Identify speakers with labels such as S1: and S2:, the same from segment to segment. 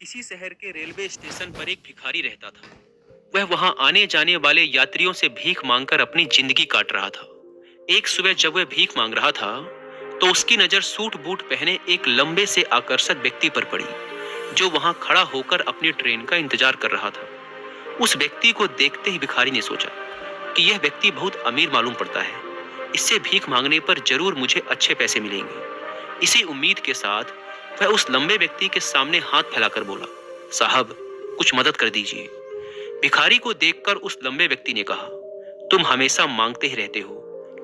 S1: किसी शहर के रेलवे स्टेशन पर एक भिखारी रहता था। वह वहां आने जाने वाले यात्रियों से भीख मांगकर अपनी जिंदगी काट रहा था। एक सुबह जब वह भीख मांग रहा था, तो उसकी नजर सूट बूट पहने एक लंबे से आकर्षक व्यक्ति पर पड़ी, जो वहां खड़ा होकर अपनी ट्रेन का इंतजार कर रहा था। उस व्यक्ति को देखते ही भिखारी ने सोचा कि यह व्यक्ति बहुत अमीर मालूम पड़ता है। इससे भीख मांगने पर जरूर मुझे अच्छे पैसे मिलेंगे। इसी उम्मीद के साथ वह उस लंबे व्यक्ति के सामने हाथ फैलाकर बोला, साहब, कुछ मदद कर दीजिए। भिखारी को देखकर उस लंबे व्यक्ति ने कहा, तुम हमेशा मांगते ही रहते हो,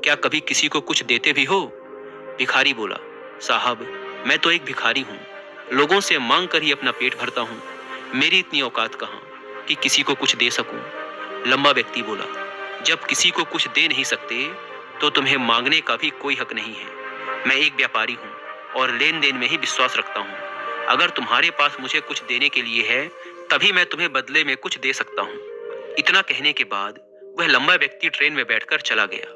S1: क्या कभी किसी को कुछ देते भी हो? भिखारी बोला, साहब, मैं तो एक भिखारी हूँ, लोगों से मांग कर ही अपना पेट भरता हूँ। मेरी इतनी औकात कहाँ कि किसी को कुछ दे सकूं। लंबा व्यक्ति बोला, जब किसी को कुछ दे नहीं सकते, तो तुम्हें मांगने का भी कोई हक नहीं है। मैं एक व्यापारी हूँ और लेन देन में ही विश्वास रखता हूँ। अगर तुम्हारे पास मुझे कुछ देने के लिए है, तभी मैं तुम्हें बदले में कुछ दे सकता हूँ। इतना कहने के बाद वह लंबा व्यक्ति ट्रेन में बैठकर चला गया।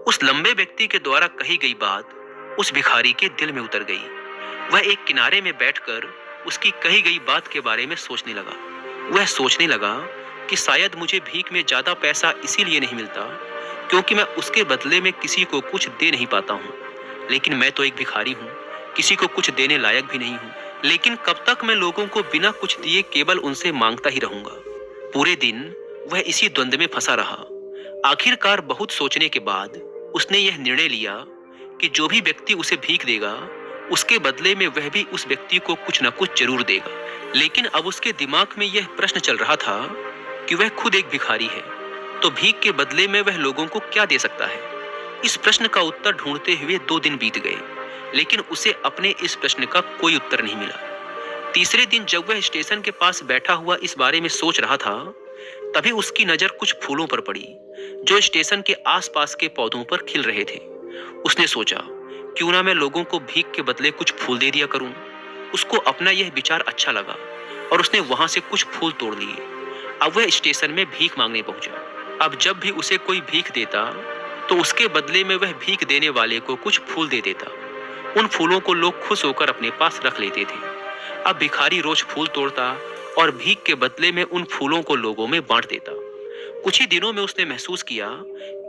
S1: उस लंबे व्यक्ति के द्वारा कही गई बात उस भिखारी के दिल में उतर गई। वह एक किनारे में बैठकर उसकी कही गई बात के बारे में सोचने लगा। वह सोचने लगा कि शायद मुझे भीख में ज्यादा पैसा इसीलिए नहीं मिलता क्योंकि मैं उसके बदले में किसी को कुछ दे नहीं पाता हूँ। लेकिन मैं तो एक भिखारी हूँ, किसी को कुछ देने लायक भी नहीं हूँ। लेकिन कब तक मैं लोगों को बिना कुछ दिए केवल उनसे मांगता ही रहूंगा? पूरे दिन वह इसी द्वंद में फंसा रहा। आखिरकार बहुत सोचने के बाद उसने यह निर्णय लिया कि जो भी व्यक्ति उसे भीख देगा, उसके बदले में वह भी उस व्यक्ति को कुछ न कुछ जरूर देगा। लेकिन अब उसके दिमाग में यह प्रश्न चल रहा था कि वह खुद एक भिखारी है, तो भीख के बदले में वह लोगों को क्या दे सकता है? इस प्रश्न का उत्तर ढूंढते हुए 2 दिन बीत गए, लेकिन उसे अपने इस प्रश्न का कोई उत्तर नहीं मिला। तीसरे दिन जब वह स्टेशन के पास बैठा हुआ इस बारे में सोच रहा था, तभी उसकी नजर कुछ फूलों पर पड़ी, जो स्टेशन के आसपास के पौधों पर खिल रहे थे। उसने सोचा, क्यों ना मैं लोगों को भीख के बदले कुछ फूल दे दिया करूं। उसको अपना यह विचार अच्छा लगा और उसने वहां से कुछ फूल तोड़ लिए। अब वह स्टेशन में भीख मांगने पहुंचा। अब जब भी उसे कोई भीख देता, तो उसके बदले में वह भीख देने वाले को कुछ फूल दे देता। उन फूलों को लोग खुश होकर अपने पास रख लेते थे। अब भिखारी रोज फूल तोड़ता और भीख के बदले में उन फूलों को लोगों में बांट देता। कुछ ही दिनों में उसने महसूस किया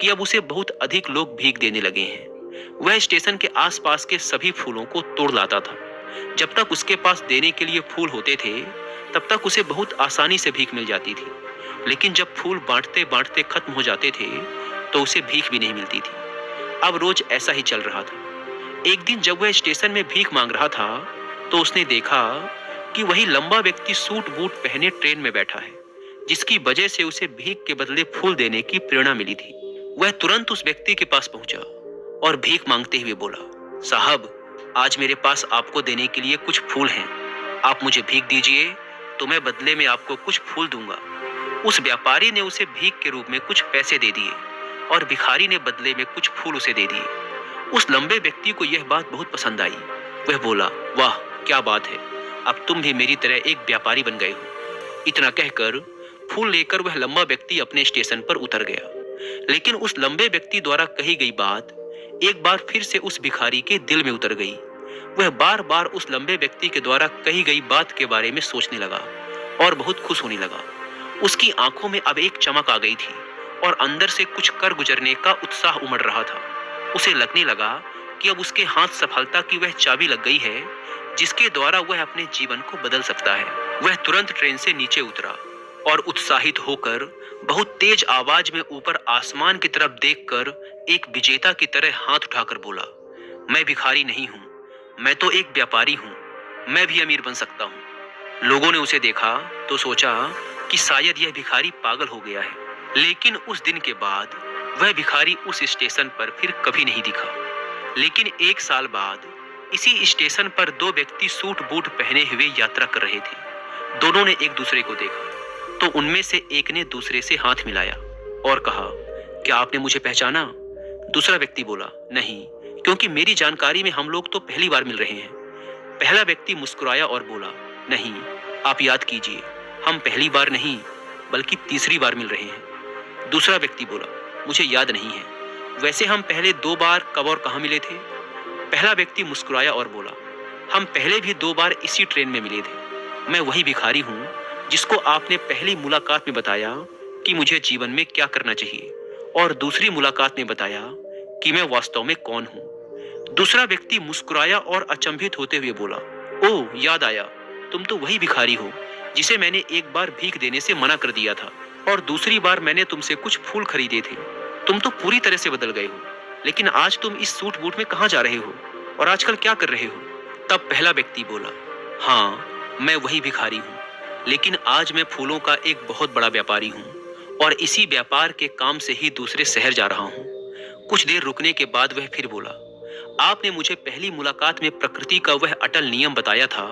S1: कि अब उसे बहुत अधिक लोग भीख देने लगे हैं। वह स्टेशन के आसपास के सभी फूलों को तोड़ लाता था। जब तक उसके पास देने के लिए फूल होते थे, तब तक उसे बहुत आसानी से भीख मिल जाती थी। लेकिन जब फूल बांटते बांटते खत्म हो जाते थे, तो उसे भीख भी नहीं मिलती थी। अब रोज ऐसा ही चल रहा था। एक दिन जब वह स्टेशन में भीख मांग रहा था, तो उसने देखा कि वही लंबा व्यक्ति सूट बूट पहने ट्रेन में बैठा है, जिसकी वजह से उसे भीख के बदले फूल देने की प्रेरणा मिली थी। वह तुरंत उस व्यक्ति के पास पहुंचा और भीख मांगते हुए बोला, साहब, आज मेरे पास आपको देने के लिए कुछ फूल हैं। आप मुझे भीख दीजिए, तो मैं बदले में आपको कुछ फूल दूंगा। उस व्यापारी ने उसे भीख के रूप में कुछ पैसे दे दिए और भिखारी ने बदले में कुछ फूल उसे दे दिए। उस लंबे व्यक्ति को यह बात बहुत पसंद आई। वह बोला, वाह, क्या बात है, अब तुम भी मेरी तरह एक व्यापारी बन गए हो। इतना कहकर फूल लेकर वह लंबा व्यक्ति अपने स्टेशन पर उतर गया। लेकिन उस लंबे व्यक्ति द्वारा कही गई बात एक बार फिर से उस भिखारी के दिल में उतर गई। वह बार बार उस लंबे व्यक्ति के द्वारा कही गई बात के बारे में सोचने लगा और बहुत खुश होने लगा। उसकी आंखों में अब एक चमक आ गई थी और अंदर से कुछ कर गुजरने का उत्साह उमड़ रहा था। उसे लगने लगा कि अब उसके हाथ सफलता की वह चाबी लग गई है, जिसके द्वारा वह अपने जीवन को बदल सकता है। वह तुरंत ट्रेन से नीचे उतरा और उत्साहित होकर बहुत तेज आवाज में ऊपर आसमान की तरफ देखकर एक विजेता की तरह हाथ उठाकर बोला, मैं भिखारी नहीं हूँ, मैं तो एक व्यापारी हूँ, मैं भी अमीर बन सकता हूँ। लोगों ने उसे देखा तो सोचा कि शायद यह भिखारी पागल हो गया है। लेकिन उस दिन के बाद वह भिखारी उस स्टेशन पर फिर कभी नहीं दिखा। लेकिन 1 साल बाद इसी स्टेशन पर 2 व्यक्ति सूट बूट पहने हुए यात्रा कर रहे थे। दोनों ने एक दूसरे को देखा तो उनमें से एक ने दूसरे से हाथ मिलाया और कहा, क्या आपने मुझे पहचाना? दूसरा व्यक्ति बोला, नहीं, क्योंकि मेरी जानकारी में हम लोग तो पहली बार मिल रहे हैं। पहला व्यक्ति मुस्कुराया और बोला, नहीं, आप याद कीजिए, हम पहली बार नहीं बल्कि तीसरी बार मिल रहे हैं। दूसरा व्यक्ति बोला, मुझे याद नहीं है, वैसे हम पहले 2 बार कब और कहाँ मिले थे? पहला व्यक्ति मुस्कुराया और बोला, हम पहले भी 2 बार इसी ट्रेन में मिले थे। मैं वही भिखारी हूँ जिसको आपने पहली मुलाकात में बताया कि मुझे जीवन में क्या करना चाहिए, और दूसरी मुलाकात में बताया कि मैं वास्तव में कौन हूँ। दूसरा व्यक्ति मुस्कुराया और अचंभित होते हुए बोला, ओह, याद आया, तुम तो वही भिखारी हो जिसे मैंने एक बार भीख देने से मना कर दिया था, और दूसरी बार मैंने तुमसे कुछ फूल खरीदे थे। तुम तो पूरी तरह से बदल गए हो, लेकिन आज तुम इस सूट बूट में कहाँ जा रहे हो और आजकल क्या कर रहे हो? तब पहला व्यक्ति बोला, हाँ, मैं वही भिखारी हूँ, लेकिन आज मैं फूलों का एक बहुत बड़ा व्यापारी हूँ और इसी व्यापार के काम से ही दूसरे शहर जा रहा हूँ। कुछ देर रुकने के बाद वह फिर बोला, आपने मुझे पहली मुलाकात में प्रकृति का वह अटल नियम बताया था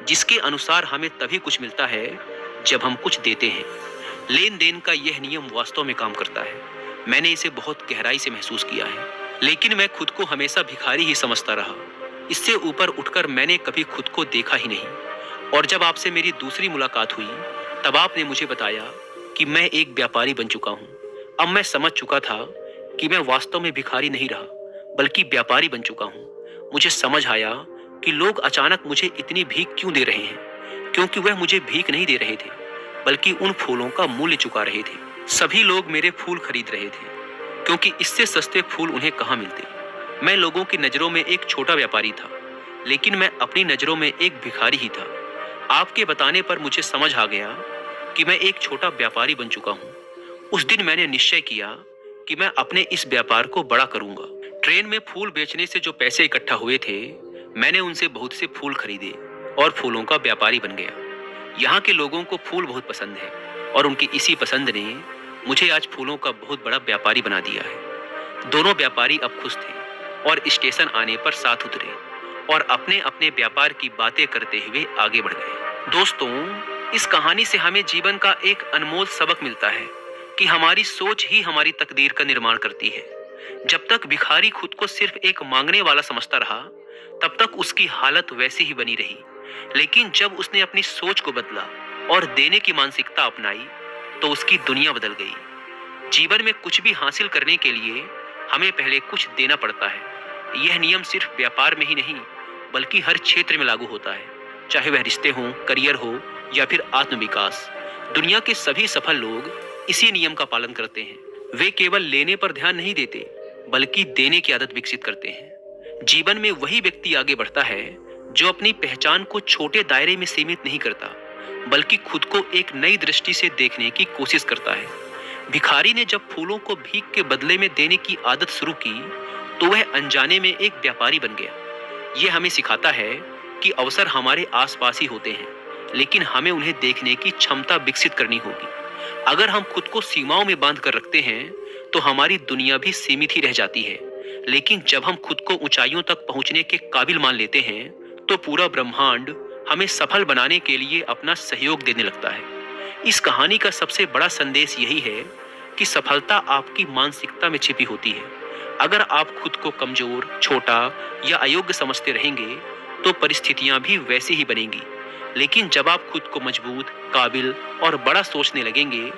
S1: जिसके अनुसार हमें तभी कुछ मिलता है जब हम कुछ देते हैं। लेन देन का यह नियम वास्तव में काम करता है। मैंने इसे बहुत गहराई से महसूस किया है, लेकिन मैं खुद को हमेशा भिखारी ही समझता रहा। इससे ऊपर उठकर मैंने कभी खुद को देखा ही नहीं। और जब आपसे मेरी दूसरी मुलाकात हुई तब आपने मुझे बताया कि मैं एक व्यापारी बन चुका हूँ। अब मैं समझ चुका था कि मैं वास्तव में भिखारी नहीं रहा, बल्कि व्यापारी बन चुका हूँ। मुझे समझ आया कि लोग अचानक मुझे इतनी भीख क्यों दे रहे हैं, क्योंकि वह मुझे भीख नहीं दे रहे थे, बल्कि उन फूलों का मूल्य चुका रहे थे। सभी लोग मेरे फूल खरीद रहे थे, क्योंकि इससे सस्ते फूल उन्हें कहाँ मिलते। मैं लोगों की नजरों में एक छोटा व्यापारी था, लेकिन मैं अपनी नजरों में एक भिखारी ही था। आपके बताने पर मुझे समझ आ गया कि मैं एक छोटा व्यापारी बन चुका हूँ। उस दिन मैंने निश्चय किया कि मैं अपने इस व्यापार को बड़ा करूंगा। ट्रेन में फूल बेचने से जो पैसे इकट्ठा हुए थे, मैंने उनसे बहुत से फूल खरीदे और फूलों का व्यापारी बन गया। यहाँ के लोगों को फूल बहुत पसंद है और उनकी इसी पसंद ने मुझे आज फूलों का बहुत बड़ा व्यापारी बना दिया है। दोनों व्यापारी अब खुश थे और स्टेशन आने पर साथ उतरे और अपने अपने व्यापार की बातें करते हुए आगे बढ़ गए। दोस्तों, इस कहानी से हमें जीवन का एक अनमोल सबक मिलता है कि हमारी सोच ही हमारी तकदीर का निर्माण करती है। जब तक भिखारी खुद को सिर्फ एक मांगने वाला समझता रहा, तब तक उसकी हालत वैसी ही बनी रही। लेकिन जब उसने अपनी सोच को बदला और देने की मानसिकता अपनाई, तो उसकी दुनिया बदल गई। जीवन में कुछ भी हासिल करने के लिए हमें पहले कुछ देना पड़ता है। यह नियम सिर्फ व्यापार में ही नहीं, बल्कि हर क्षेत्र में लागू होता है, चाहे वह रिश्ते हों, करियर हो या फिर आत्मविकास। दुनिया के सभी सफल लोग इसी नियम का पालन करते हैं। वे केवल लेने पर ध्यान नहीं देते, बल्कि देने की आदत विकसित करते हैं। जीवन में वही व्यक्ति आगे बढ़ता है जो अपनी पहचान को छोटे दायरे में सीमित नहीं करता, बल्कि खुद को एक नई दृष्टि से देखने की कोशिश करता है। भिखारी ने जब फूलों को भीख के बदले में देने की आदत शुरू की, तो वह अनजाने में एक व्यापारी बन गया। यह हमें सिखाता है कि अवसर हमारे आसपास ही होते हैं, लेकिन हमें उन्हें देखने की क्षमता विकसित करनी होगी। अगर हम खुद को सीमाओं में बांध कर रखते हैं, तो हमारी दुनिया भी सीमित ही रह जाती है। लेकिन जब हम खुद को ऊंचाइयों तक पहुंचने के काबिल मान लेते हैं, तो पूरा ब्रह्मांड हमें सफल बनाने के लिए अपना सहयोग देने लगता है। इस कहानी का सबसे बड़ा संदेश यही है कि सफलता आपकी मानसिकता में छिपी होती है। अगर आप खुद को कमजोर, छोटा या अयोग्य समझते रहेंगे, तो परिस्थितियां भी वैसी ही बनेंगी। लेकिन जब आप खुद को मजबूत, काबिल और बड़ा सोचने लगेंगे,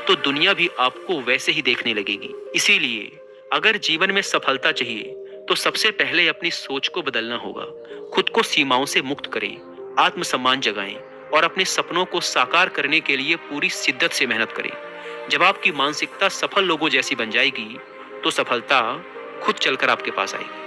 S1: तो दुनिया भी आपको वैसे ही देखने लगेगी। इसीलिए अगर जीवन में सफलता चाहिए, तो सबसे पहले अपनी सोच को बदलना होगा। खुद को सीमाओं से मुक्त करें, आत्मसम्मान जगाएं और अपने सपनों को साकार करने के लिए पूरी शिद्दत से मेहनत करें। जब आपकी मानसिकता सफल लोगों जैसी बन जाएगी, तो सफलता खुद चलकर आपके पास आएगी।